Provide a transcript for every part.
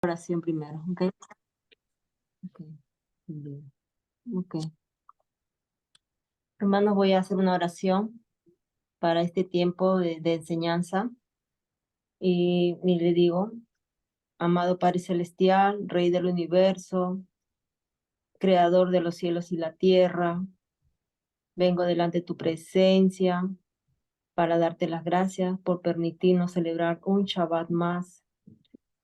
Oración primero, ¿ok? Ok, bien. Ok. Hermanos, voy a hacer una oración para este tiempo de enseñanza y le digo, amado Padre Celestial, Rey del universo, Creador de los cielos y la tierra, vengo delante de tu presencia para darte las gracias por permitirnos celebrar un Shabbat más.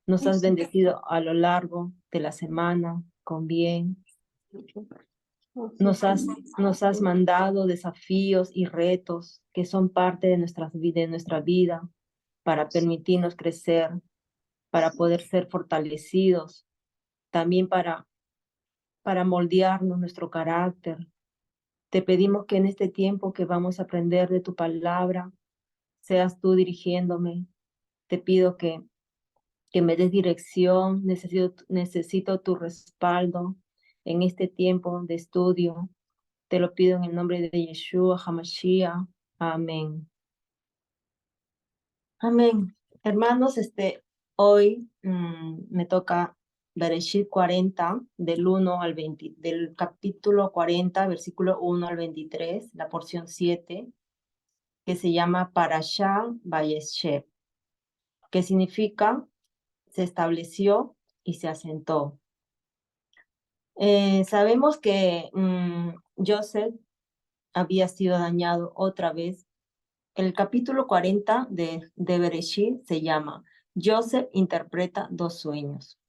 Nos has bendecido a lo largo de la semana con bien. Nos has mandado desafíos y retos que son parte de nuestra vida para permitirnos crecer, para poder ser fortalecidos, también para moldearnos nuestro carácter. Te pedimos que en este tiempo que vamos a aprender de tu palabra, seas tú dirigiéndome. Te pido que me des dirección, necesito tu respaldo en este tiempo de estudio. Te lo pido en el nombre de Yeshua HaMashiach. Amén. Amén. Hermanos, hoy me toca Bereshit 40, del 1 al 20, del capítulo 40, versículo 1 al 23, la porción 7, que se llama Parashah Vayeshev, que significa se estableció y se asentó. Sabemos que Joseph había sido dañado otra vez. El capítulo 40 de Bereshit se llama Joseph interpreta dos sueños.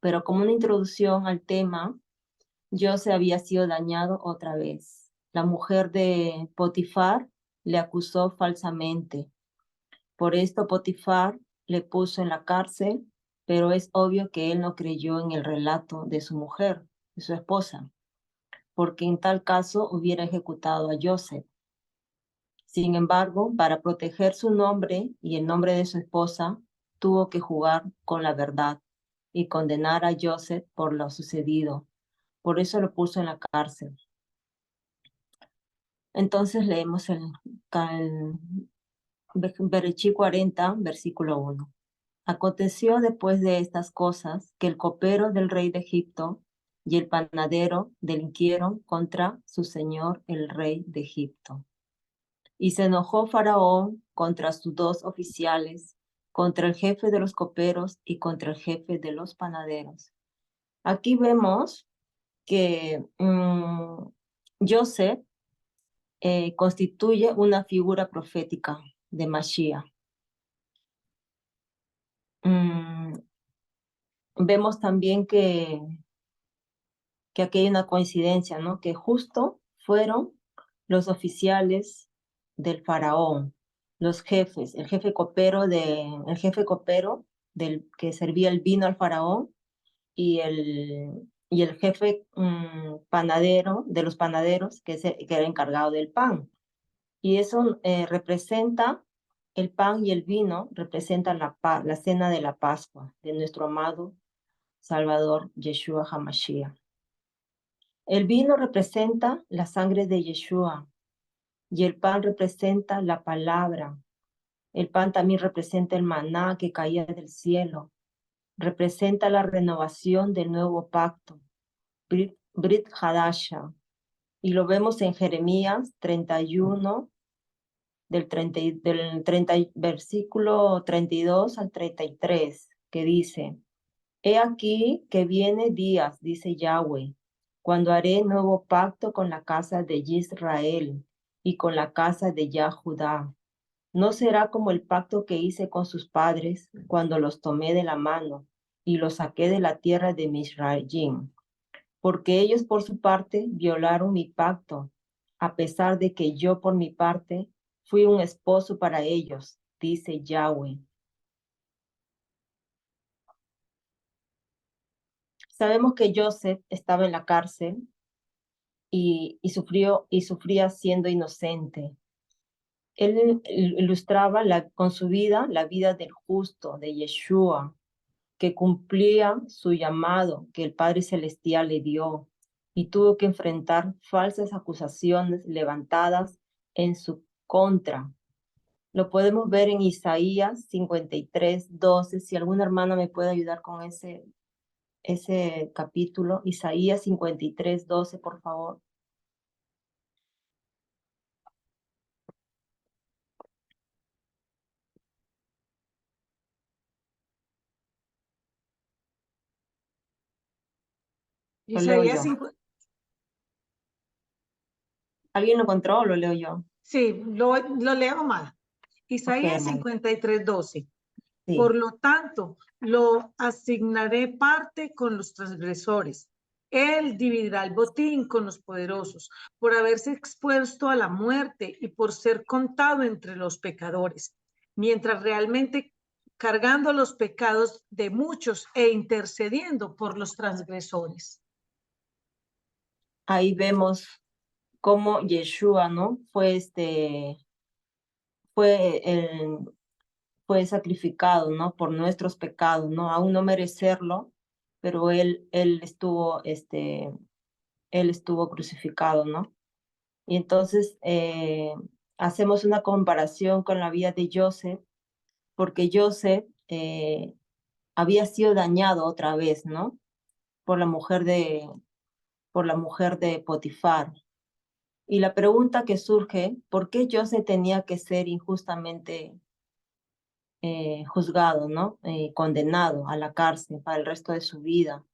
Pero como una introducción al tema, Joseph había sido dañado otra vez. La mujer de Potifar le acusó falsamente. Por esto Potifar le puso en la cárcel, pero es obvio que él no creyó en el relato de su mujer, de su esposa, porque en tal caso hubiera ejecutado a Joseph. Sin embargo, para proteger su nombre y el nombre de su esposa, tuvo que jugar con la verdad y condenar a Joseph por lo sucedido. Por eso lo puso en la cárcel. Entonces leemos el Bereshit 40, versículo 1. Aconteció después de estas cosas que el copero del rey de Egipto y el panadero delinquieron contra su señor el rey de Egipto. Y se enojó Faraón contra sus dos oficiales, contra el jefe de los coperos y contra el jefe de los panaderos. Aquí vemos que Joseph constituye una figura profética de Mashiach. Vemos también que aquí hay una coincidencia, ¿no? Que justo fueron los oficiales del faraón, los jefes, el jefe copero del que servía el vino al faraón y el jefe panadero de los panaderos que era encargado del pan. Y eso representa el pan y el vino, representa la cena de la Pascua de nuestro amado Salvador Yeshua HaMashiach. El vino representa la sangre de Yeshua y el pan representa la palabra. El pan también representa el maná que caía del cielo. Representa la renovación del nuevo pacto, Brit Hadasha. Y lo vemos en Jeremías 31, versículo 32 al 33, que dice, He aquí que viene días, dice Yahweh, cuando haré nuevo pacto con la casa de Israel y con la casa de Judá. No será como el pacto que hice con sus padres cuando los tomé de la mano y los saqué de la tierra de Misraim, porque ellos por su parte violaron mi pacto, a pesar de que yo por mi parte fui un esposo para ellos, dice Yahweh. Sabemos que Joseph estaba en la cárcel y sufría siendo inocente. Él ilustraba con su vida la vida del justo, de Yeshua, que cumplía su llamado que el Padre Celestial le dio y tuvo que enfrentar falsas acusaciones levantadas en su contra. Lo podemos ver en Isaías 53:12. Si alguna hermana me puede ayudar con ese capítulo, Isaías 53:12, por favor. Lo leo Isaías yo. 5, ¿Alguien lo encontró o lo leo yo? sí, lo leo mal. Ok, Isaías hermano. 53:12. Sí. Por lo tanto, lo asignaré parte con los transgresores. Él dividirá el botín con los poderosos, por haberse expuesto a la muerte y por ser contado entre los pecadores, mientras realmente cargando los pecados de muchos e intercediendo por los transgresores. Ahí vemos cómo Yeshua, ¿no? Fue, fue sacrificado, ¿no? Por nuestros pecados, ¿no? Aún no merecerlo, pero él estuvo crucificado, ¿no? Y entonces hacemos una comparación con la vida de Joseph, porque Joseph había sido dañado otra vez, ¿no? Por la mujer por la mujer de Potifar. Y la pregunta que surge, ¿por qué Joseph tenía que ser injustamente juzgado, ¿no? Condenado a la cárcel para el resto de su vida,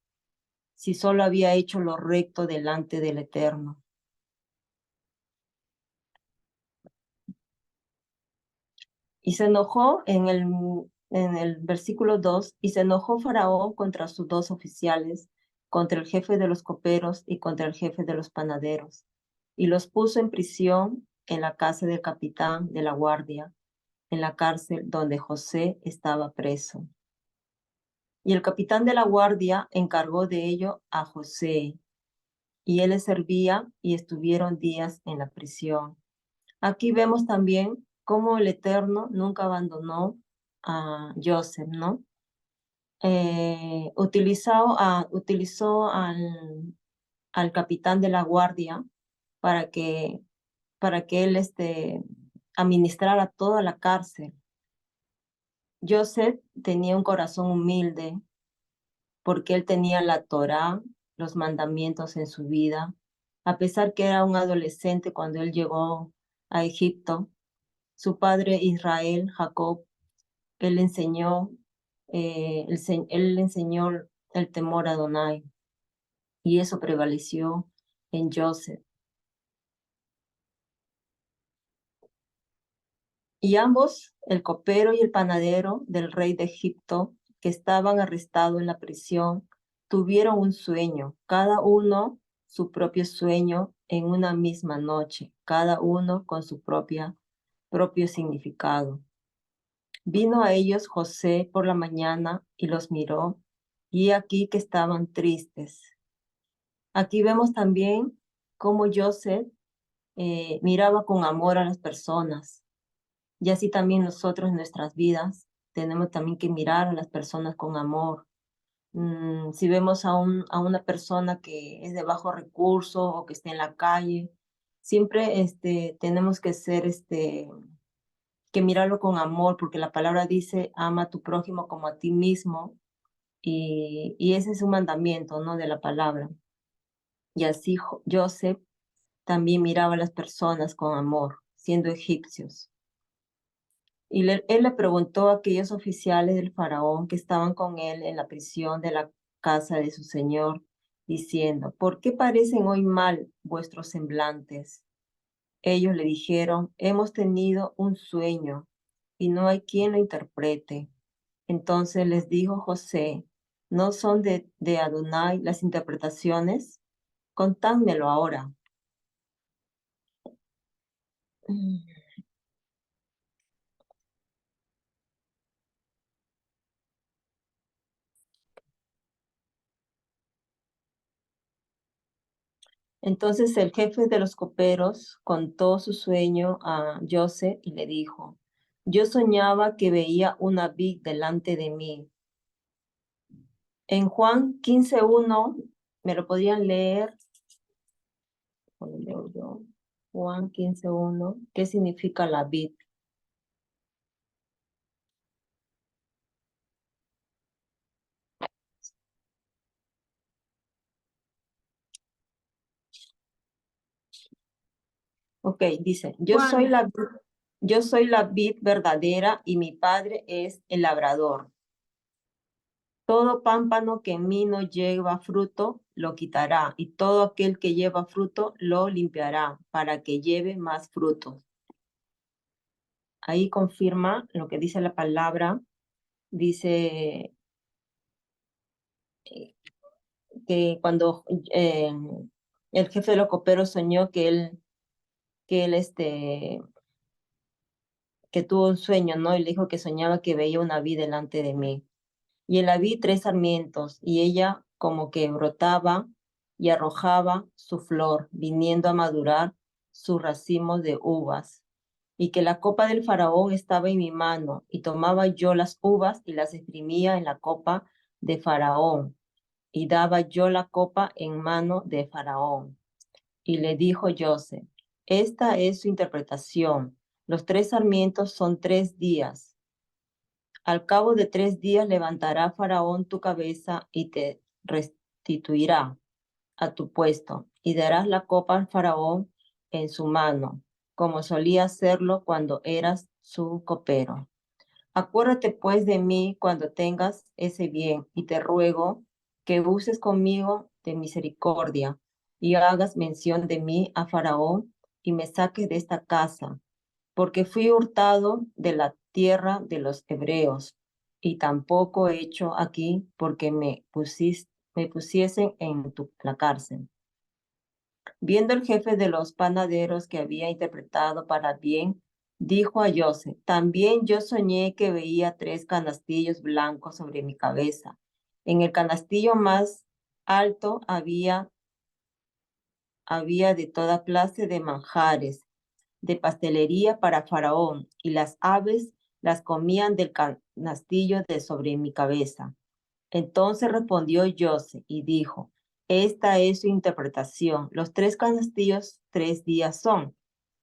si solo había hecho lo recto delante del Eterno? Y se enojó en el versículo 2, y se enojó Faraón contra sus dos oficiales, contra el jefe de los coperos y contra el jefe de los panaderos, y los puso en prisión en la casa del capitán de la guardia, en la cárcel donde José estaba preso. Y el capitán de la guardia encargó de ello a José, y él le servía, y estuvieron días en la prisión. Aquí vemos también cómo el Eterno nunca abandonó a Joseph, ¿no? Utilizó al capitán de la guardia para para que él administrara toda la cárcel. Joseph tenía un corazón humilde porque él tenía la Torá, los mandamientos en su vida. A pesar que era un adolescente cuando él llegó a Egipto, su padre Israel, Jacob, él enseñó, él le enseñó el temor a Adonai, y eso prevaleció en Joseph. Y ambos, el copero y el panadero del rey de Egipto, que estaban arrestados en la prisión, tuvieron un sueño, cada uno su propio sueño en una misma noche, cada uno con su propio significado. Vino a ellos José por la mañana y los miró, y aquí que estaban tristes. Aquí vemos también cómo Joseph miraba con amor a las personas, y así también nosotros en nuestras vidas tenemos también que mirar a las personas con amor. Si vemos a una persona que es de bajo recurso o que está en la calle, siempre tenemos que que mirarlo con amor, porque la palabra dice, ama a tu prójimo como a ti mismo, y ese es un mandamiento, ¿no? De la palabra. Y así Joseph también miraba a las personas con amor, siendo egipcios. Y él le preguntó a aquellos oficiales del faraón que estaban con él en la prisión de la casa de su señor, diciendo, ¿por qué parecen hoy mal vuestros semblantes? Ellos le dijeron, hemos tenido un sueño y no hay quien lo interprete. Entonces les dijo José, ¿no son de Adonai las interpretaciones? Contádmelo ahora. Entonces el jefe de los coperos contó su sueño a José y le dijo, yo soñaba que veía una vid delante de mí. En Juan 15:1, ¿me lo podían leer? Lo leo yo. Juan 15:1, ¿qué significa la vid? Ok, dice, Juan, yo soy la vid verdadera y mi padre es el labrador. Todo pámpano que en mí no lleva fruto, lo quitará, y todo aquel que lleva fruto, lo limpiará, para que lleve más frutos. Ahí confirma lo que dice la palabra. Dice que cuando el jefe de los coperos soñó que tuvo un sueño, ¿no? Y le dijo que soñaba que veía una vid delante de mí. Y en la vid 3 sarmientos, y ella como que brotaba y arrojaba su flor, viniendo a madurar sus racimos de uvas. Y que la copa del faraón estaba en mi mano, y tomaba yo las uvas y las exprimía en la copa de faraón, y daba yo la copa en mano de faraón. Y le dijo Joseph, esta es su interpretación. Los 3 sarmientos son 3 días. Al cabo de 3 días levantará Faraón tu cabeza y te restituirá a tu puesto, y darás la copa al Faraón en su mano, como solía hacerlo cuando eras su copero. Acuérdate pues de mí cuando tengas ese bien, y te ruego que uses conmigo de misericordia, y hagas mención de mí a Faraón, y me saques de esta casa, porque fui hurtado de la tierra de los hebreos, y tampoco he hecho aquí porque me pusiesen en la cárcel. Viendo el jefe de los panaderos que había interpretado para bien, dijo a Joseph, también yo soñé que veía 3 canastillos blancos sobre mi cabeza. En el canastillo más alto había de toda clase de manjares, de pastelería para Faraón, y las aves las comían del canastillo de sobre mi cabeza. Entonces respondió José y dijo, esta es su interpretación. Los 3 canastillos 3 días son.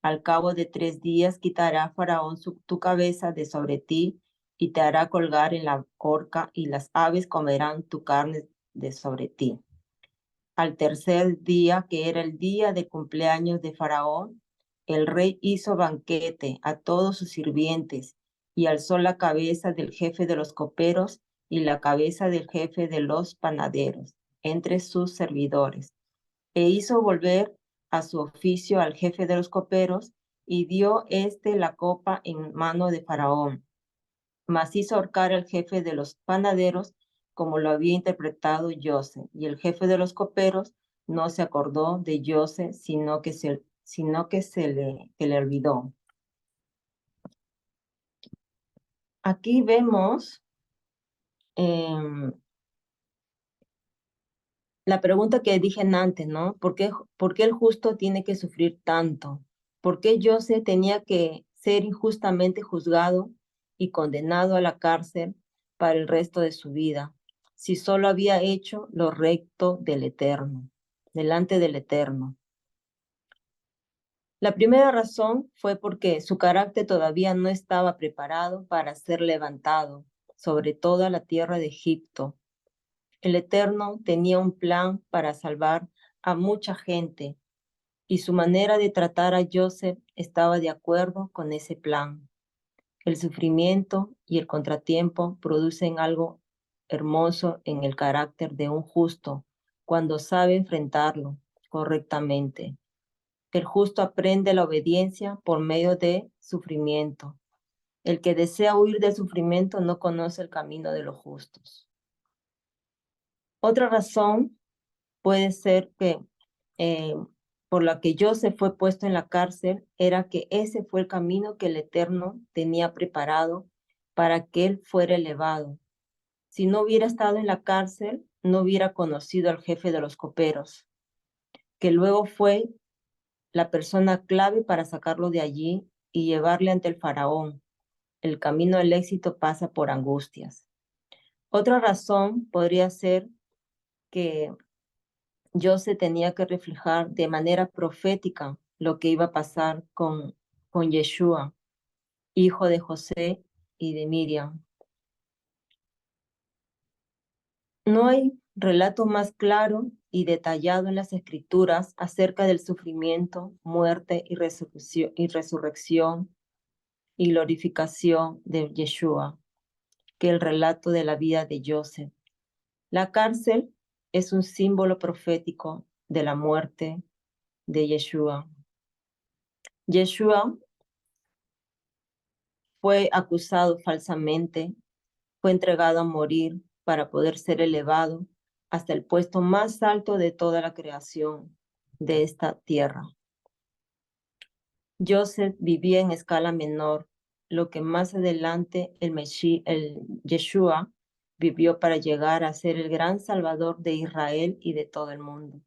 Al cabo de 3 días quitará Faraón tu cabeza de sobre ti y te hará colgar en la horca y las aves comerán tu carne de sobre ti. Al tercer día, que era el día de cumpleaños de Faraón, el rey hizo banquete a todos sus sirvientes y alzó la cabeza del jefe de los coperos y la cabeza del jefe de los panaderos entre sus servidores. E hizo volver a su oficio al jefe de los coperos y dio éste la copa en mano de Faraón. Mas hizo ahorcar al jefe de los panaderos como lo había interpretado José, y el jefe de los coperos no se acordó de José, sino que se le olvidó. Aquí vemos la pregunta que dije antes, ¿no? ¿Por qué el justo tiene que sufrir tanto? ¿Por qué José tenía que ser injustamente juzgado y condenado a la cárcel para el resto de su vida, si solo había hecho lo recto del Eterno, delante del Eterno? La primera razón fue porque su carácter todavía no estaba preparado para ser levantado sobre toda la tierra de Egipto. El Eterno tenía un plan para salvar a mucha gente y su manera de tratar a Joseph estaba de acuerdo con ese plan. El sufrimiento y el contratiempo producen algo hermoso en el carácter de un justo cuando sabe enfrentarlo correctamente. El justo aprende la obediencia por medio de sufrimiento. El que desea huir del sufrimiento no conoce el camino de los justos. Otra razón puede ser que eh, por la que Joseph fue puesto en la cárcel era que ese fue el camino que el Eterno tenía preparado para que él fuera elevado. Si no hubiera estado en la cárcel, no hubiera conocido al jefe de los coperos, que luego fue la persona clave para sacarlo de allí y llevarle ante el faraón. El camino del éxito pasa por angustias. Otra razón podría ser que José tenía que reflejar de manera profética lo que iba a pasar con Yeshua, hijo de José y de Miriam. No hay relato más claro y detallado en las Escrituras acerca del sufrimiento, muerte y resurrección y glorificación de Yeshua que el relato de la vida de Joseph. La cárcel es un símbolo profético de la muerte de Yeshua. Yeshua fue acusado falsamente, fue entregado a morir para poder ser elevado hasta el puesto más alto de toda la creación de esta tierra. Joseph vivía en escala menor, lo que más adelante el Yeshua vivió para llegar a ser el gran Salvador de Israel y de todo el mundo.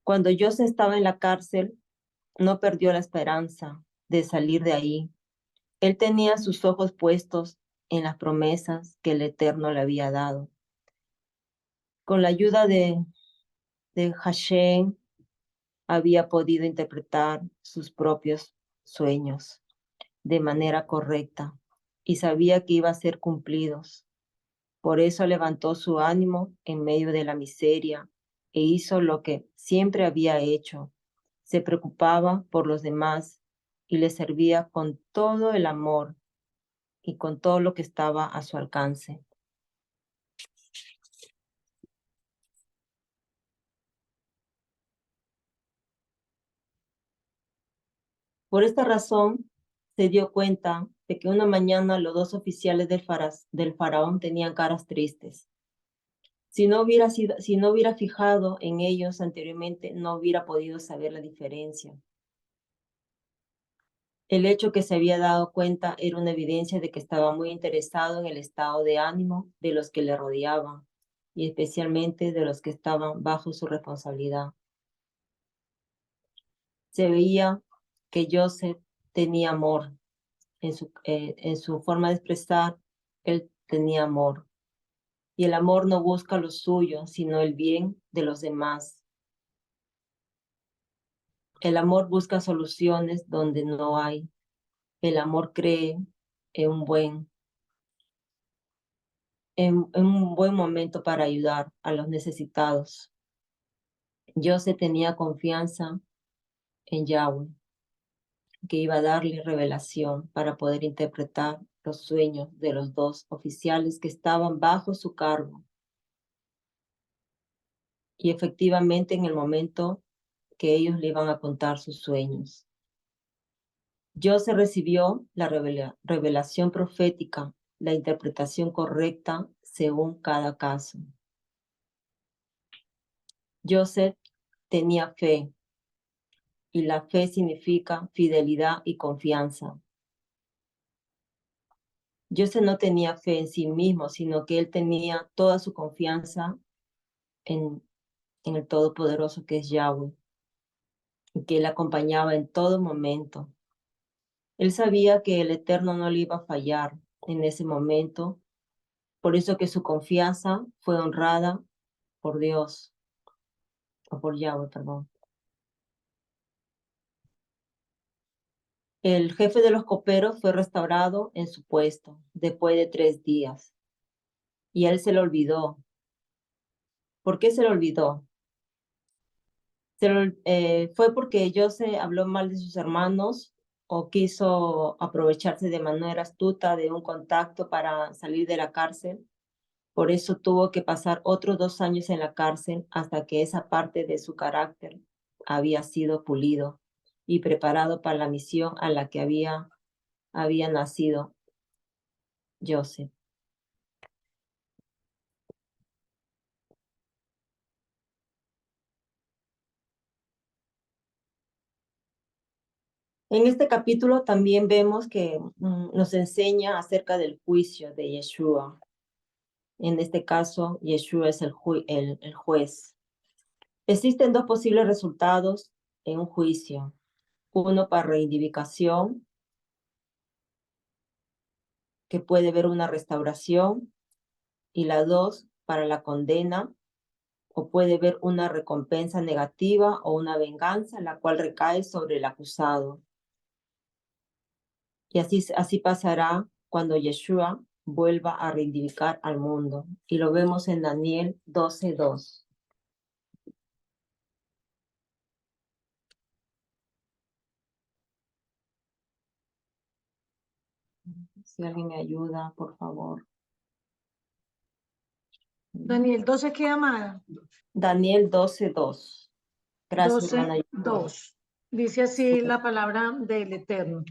Cuando Joseph estaba en la cárcel, no perdió la esperanza de salir de ahí. Él tenía sus ojos puestos en las promesas que el Eterno le había dado. Con la ayuda de Hashem, había podido interpretar sus propios sueños de manera correcta y sabía que iba a ser cumplidos. Por eso levantó su ánimo en medio de la miseria e hizo lo que siempre había hecho. Se preocupaba por los demás y les servía con todo el amor y con todo lo que estaba a su alcance. Por esta razón, se dio cuenta de que una mañana los dos oficiales del faraón tenían caras tristes. Si no hubiera fijado en ellos anteriormente, no hubiera podido saber la diferencia. El hecho que se había dado cuenta era una evidencia de que estaba muy interesado en el estado de ánimo de los que le rodeaban y especialmente de los que estaban bajo su responsabilidad. Se veía que Joseph tenía amor en su forma de expresar, él tenía amor. Y el amor no busca lo suyo, sino el bien de los demás. El amor busca soluciones donde no hay. El amor cree en en un buen momento para ayudar a los necesitados. José tenía confianza en Yahweh, que iba a darle revelación para poder interpretar los sueños de los dos oficiales que estaban bajo su cargo. Y efectivamente en el momento que ellos le iban a contar sus sueños. José recibió la revelación profética, la interpretación correcta según cada caso. Joseph tenía fe y la fe significa fidelidad y confianza. Joseph no tenía fe en sí mismo, sino que él tenía toda su confianza en el Todopoderoso que es Yahweh, y que él acompañaba en todo momento. Él sabía que el Eterno no le iba a fallar en ese momento, por eso que su confianza fue honrada por Dios, o por Yahweh, perdón. El jefe de los coperos fue restaurado en su puesto después de 3 días y él se lo olvidó. ¿Por qué se lo olvidó? Fue porque José habló mal de sus hermanos o quiso aprovecharse de manera astuta de un contacto para salir de la cárcel. Por eso tuvo que pasar otros 2 años en la cárcel hasta que esa parte de su carácter había sido pulido y preparado para la misión a la que había nacido Joseph. En este capítulo también vemos que nos enseña acerca del juicio de Yeshua. En este caso, Yeshua es el juez. Existen 2 posibles resultados en un juicio. Uno para reivindicación, que puede ver una restauración, y la 2 para la condena, o puede ver una recompensa negativa o una venganza, la cual recae sobre el acusado. Y así pasará cuando Yeshua vuelva a reivindicar al mundo. Y lo vemos en Daniel 12:2. Si alguien me ayuda, por favor. Daniel 12, ¿qué, amada? Daniel 12:2. Gracias, hermana. 12:2. Dice así la palabra del Eterno.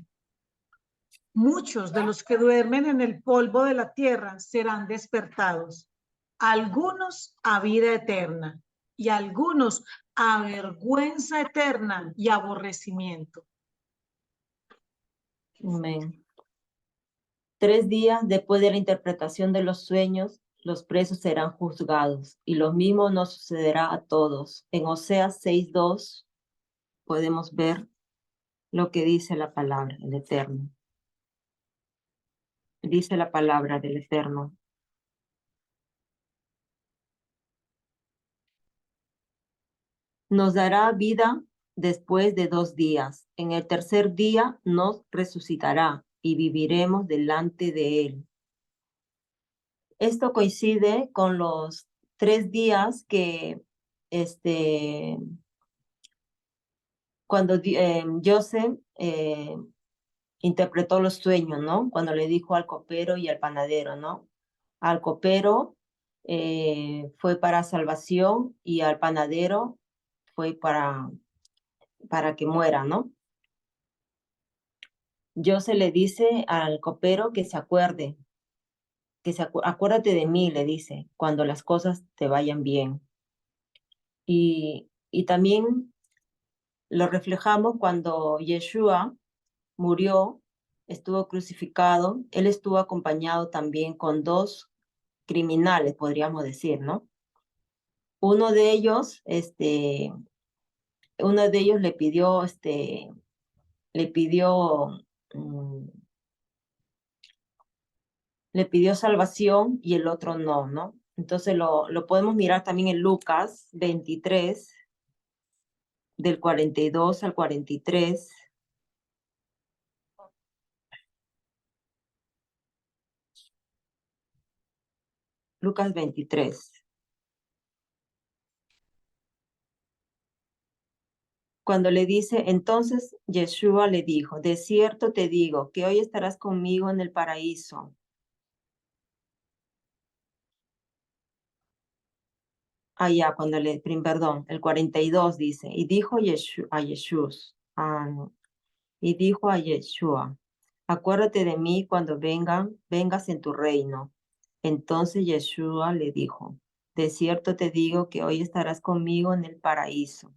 Muchos de los que duermen en el polvo de la tierra serán despertados, algunos a vida eterna y algunos a vergüenza eterna y aborrecimiento. Amén. 3 días después de la interpretación de los sueños, los presos serán juzgados, y lo mismo nos sucederá a todos. En Oseas 6:2 podemos ver lo que dice la palabra, el Eterno. Dice la palabra del Eterno. Nos dará vida después de 2 días. En el tercer día nos resucitará y viviremos delante de él. Esto coincide con los 3 días que cuando Joseph interpretó los sueños, ¿no? Cuando le dijo al copero y al panadero, ¿no? Al copero fue para salvación y al panadero fue para que muera, ¿no? Joseph le dice al copero que se acuerde, acuérdate de mí, le dice, cuando las cosas te vayan bien. Y también lo reflejamos cuando Yeshua murió, estuvo crucificado, él estuvo acompañado también con 2 criminales, podríamos decir, ¿no? Uno de ellos, le pidió, le pidió, mm, le pidió salvación y el otro no, ¿no? Entonces lo podemos mirar también en Lucas 23, del 42 al 43. Lucas 23. Cuando le dice, entonces Yeshua le dijo, de cierto te digo que hoy estarás conmigo en el paraíso. Allá, perdón, el 42 dice, y dijo a Yeshua, y dijo a Yeshua, acuérdate de mí cuando vengas en tu reino. Entonces Yeshua le dijo, de cierto te digo que hoy estarás conmigo en el paraíso.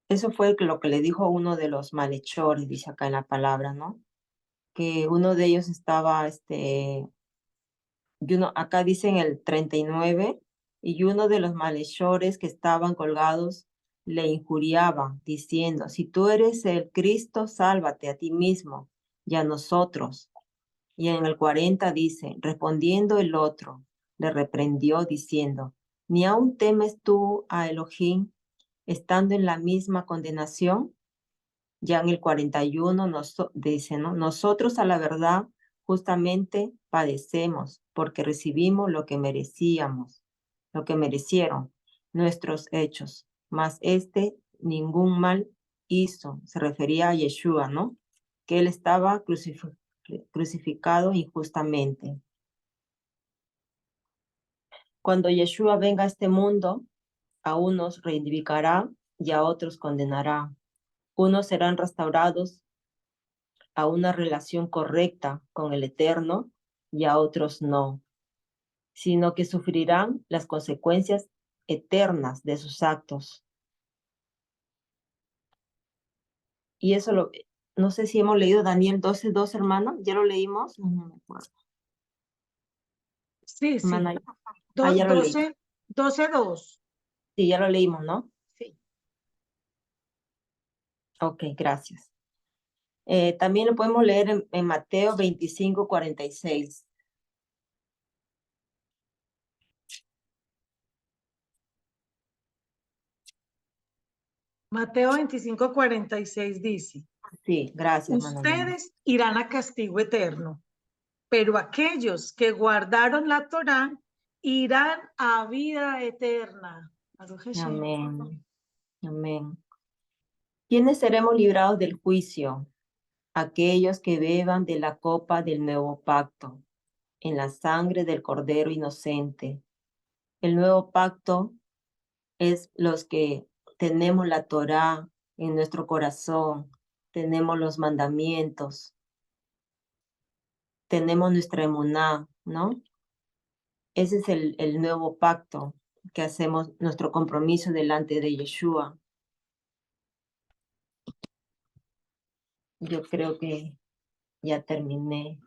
Eso fue lo que le dijo uno de los malhechores, dice acá en la palabra, ¿no? Que uno de ellos estaba, acá dice en el 39, y uno de los malhechores que estaban colgados le injuriaba, diciendo, si tú eres el Cristo, sálvate a ti mismo y a nosotros. Y en el 40 dice, respondiendo el otro, le reprendió diciendo, ¿ni aún temes tú a Elohim estando en la misma condenación? Ya en el 41 dice, ¿no? Nosotros a la verdad justamente padecemos porque recibimos lo que merecíamos, lo que merecieron nuestros hechos, mas ningún mal hizo. Se refería a Yeshua, ¿no? Que él estaba crucificado injustamente. Cuando Yeshua venga a este mundo, a unos reivindicará y a otros condenará. Unos serán restaurados a una relación correcta con el Eterno y a otros no, sino que sufrirán las consecuencias eternas de sus actos. Y eso no sé si hemos leído Daniel 12:2, hermano, ¿ya lo leímos? No me acuerdo. Sí, sí. Hermana, ya lo leí. 12:2. Sí, ya lo leímos, ¿no? Sí. Ok, gracias. También lo podemos leer en Mateo 25:46. Mateo 25:46 dice, Sí, gracias, Manolín. ustedes irán a castigo eterno, pero aquellos que guardaron la Torá irán a vida eterna. Baruch Hashem. Amén. Amén. ¿Quiénes seremos librados del juicio? Aquellos que beban de la copa del nuevo pacto, en la sangre del Cordero inocente. El nuevo pacto es los que tenemos la Torá en nuestro corazón, tenemos los mandamientos, tenemos nuestra emuná, ¿no? Ese es el nuevo pacto que hacemos, nuestro compromiso delante de Yeshua. Yo creo que ya terminé.